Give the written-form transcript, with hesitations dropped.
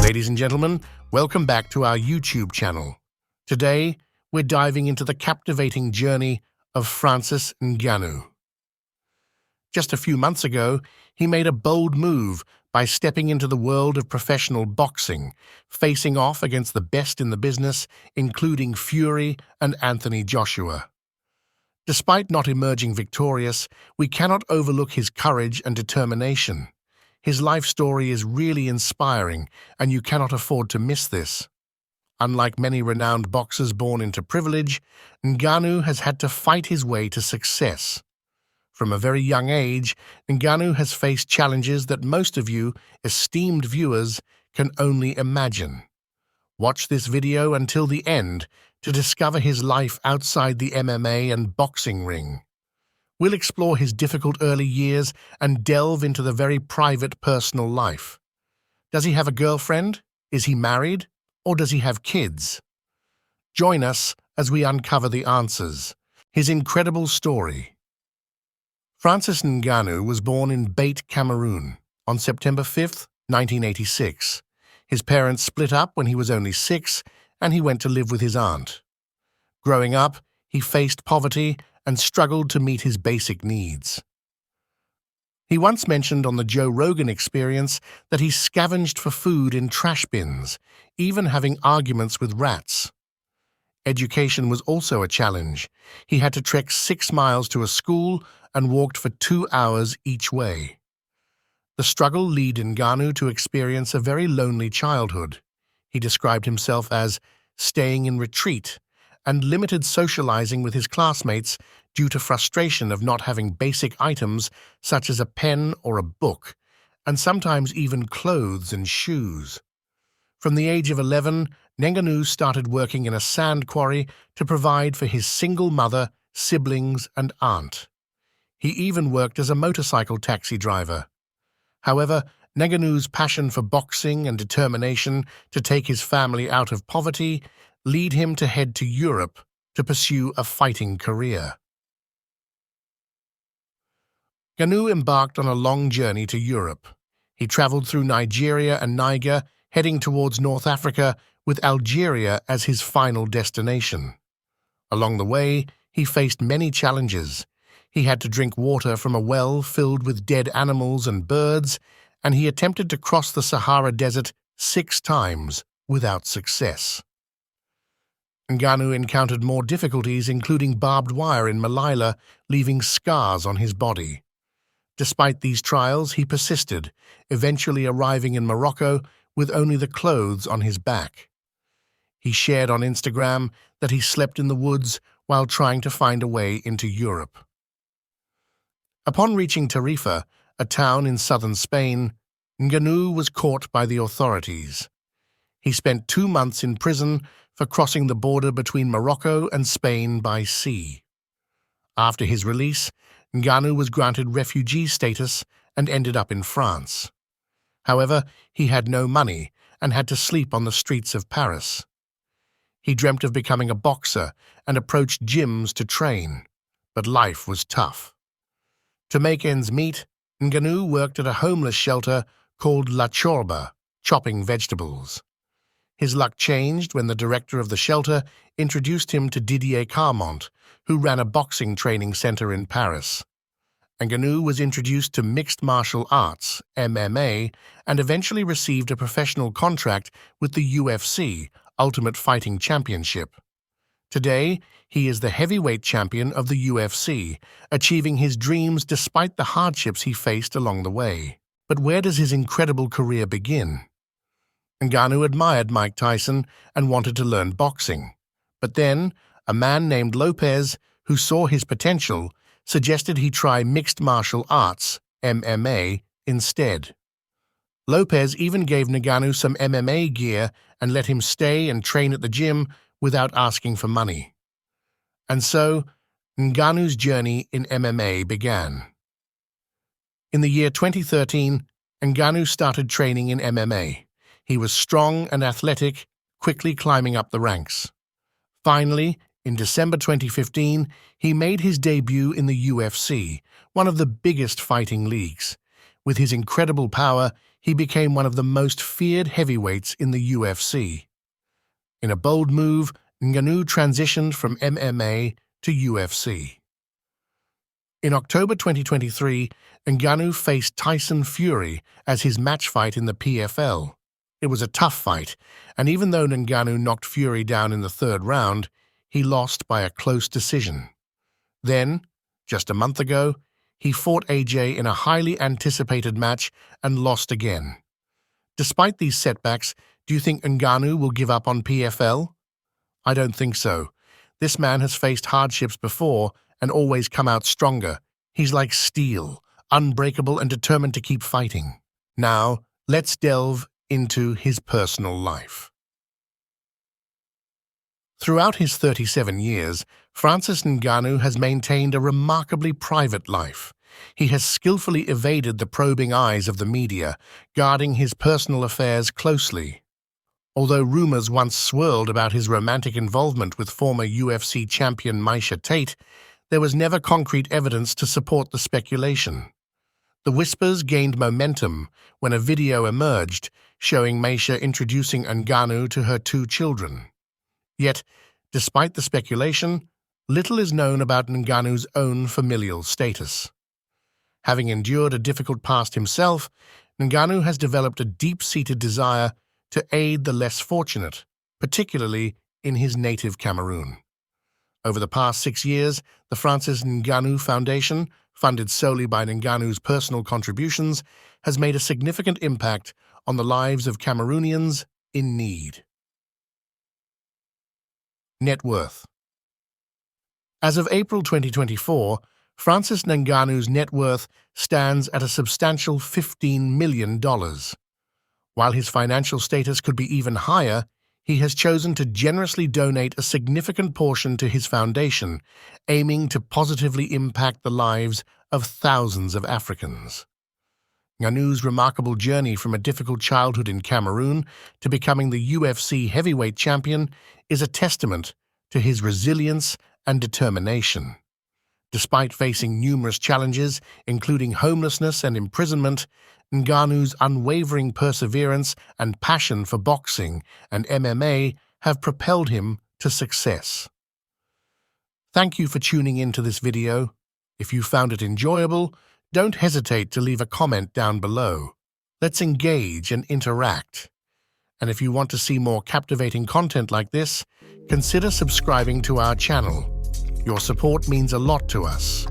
Ladies and gentlemen, welcome back to our YouTube channel. Today, we're diving into the captivating journey of Francis Ngannou. Just a few months ago, he made a bold move by stepping into the world of professional boxing, facing off against the best in the business, including Fury and Anthony Joshua. Despite not emerging victorious, we cannot overlook his courage and determination. His life story is really inspiring, and you cannot afford to miss this. Unlike many renowned boxers born into privilege, Ngannou has had to fight his way to success. From a very young age, Ngannou has faced challenges that most of you, esteemed viewers, can only imagine. Watch this video until the end to discover his life outside the MMA and boxing ring. We'll explore his difficult early years and delve into the very private personal life. Does he have a girlfriend? Is he married? Or does he have kids? Join us as we uncover the answers. His incredible story. Francis Ngannou was born in Bait, Cameroon, on September 5, 1986. His parents split up when he was only 6, and he went to live with his aunt. Growing up, he faced poverty and struggled to meet his basic needs. He once mentioned on the Joe Rogan Experience that he scavenged for food in trash bins, even having arguments with rats. Education was also a challenge. He had to trek 6 miles to a school and walked for 2 hours each way. The struggle led Ngannou to experience a very lonely childhood. He described himself as staying in retreat and limited socializing with his classmates due to frustration of not having basic items such as a pen or a book, and sometimes even clothes and shoes. From the age of 11, Ngannou started working in a sand quarry to provide for his single mother, siblings, and aunt. He even worked as a motorcycle taxi driver. However, Ngannou's passion for boxing and determination to take his family out of poverty lead him to head to Europe to pursue a fighting career. Ngannou embarked on a long journey to Europe. He traveled through Nigeria and Niger, heading towards North Africa, with Algeria as his final destination. Along the way, he faced many challenges. He had to drink water from a well filled with dead animals and birds, and he attempted to cross the Sahara Desert 6 times without success. Ngannou encountered more difficulties, including barbed wire in Malila, leaving scars on his body. Despite these trials, he persisted, eventually arriving in Morocco with only the clothes on his back. He shared on Instagram that he slept in the woods while trying to find a way into Europe. Upon reaching Tarifa, a town in southern Spain, Ngannou was caught by the authorities. He spent 2 months in prison for crossing the border between Morocco and Spain by sea. After his release, Ngannou was granted refugee status and ended up in France. However, he had no money and had to sleep on the streets of Paris. He dreamt of becoming a boxer and approached gyms to train, but life was tough. To make ends meet, Ngannou worked at a homeless shelter called La Chorba, chopping vegetables. His luck changed when the director of the shelter introduced him to Didier Carmont, who ran a boxing training center in Paris. Ngannou was introduced to mixed martial arts, MMA, and eventually received a professional contract with the UFC, Ultimate Fighting Championship. Today, he is the heavyweight champion of the UFC, achieving his dreams despite the hardships he faced along the way. But where does his incredible career begin? Ngannou admired Mike Tyson and wanted to learn boxing. But then, a man named Lopez, who saw his potential, suggested he try mixed martial arts, MMA, instead. Lopez even gave Ngannou some MMA gear and let him stay and train at the gym without asking for money. And so, Ngannou's journey in MMA began. In the year 2013, Ngannou started training in MMA. He was strong and athletic, quickly climbing up the ranks. Finally, in December 2015, he made his debut in the UFC, one of the biggest fighting leagues. With his incredible power, he became one of the most feared heavyweights in the UFC. In a bold move, Ngannou transitioned from MMA to UFC. In October 2023, Ngannou faced Tyson Fury as his match fight in the PFL. It was a tough fight, and even though Ngannou knocked Fury down in the third round, he lost by a close decision. Then, just a month ago, he fought AJ in a highly anticipated match and lost again. Despite these setbacks, do you think Ngannou will give up on PFL? I don't think so. This man has faced hardships before and always come out stronger. He's like steel, unbreakable and determined to keep fighting. Now, let's delve into his personal life. Throughout his 37 years, Francis Ngannou has maintained a remarkably private life. He has skillfully evaded the probing eyes of the media, guarding his personal affairs closely. Although rumors once swirled about his romantic involvement with former UFC champion Miesha Tate, there was never concrete evidence to support the speculation. The whispers gained momentum when a video emerged showing Miesha introducing Ngannou to her 2 children. Yet, despite the speculation, little is known about Ngannou's own familial status. Having endured a difficult past himself, Ngannou has developed a deep-seated desire to aid the less fortunate, particularly in his native Cameroon. Over the past 6 years, the Francis Ngannou Foundation, funded solely by Ngannou's personal contributions, has made a significant impact on the lives of Cameroonians in need. Net worth. As of April 2024, Francis Ngannou's net worth stands at a substantial $15 million. While his financial status could be even higher, he has chosen to generously donate a significant portion to his foundation, aiming to positively impact the lives of thousands of Africans. Ngannou's remarkable journey from a difficult childhood in Cameroon to becoming the UFC heavyweight champion is a testament to his resilience and determination. Despite facing numerous challenges, including homelessness and imprisonment, Ngannou's unwavering perseverance and passion for boxing and MMA have propelled him to success. Thank you for tuning in to this video. If you found it enjoyable, don't hesitate to leave a comment down below. Let's engage and interact. And if you want to see more captivating content like this, consider subscribing to our channel. Your support means a lot to us.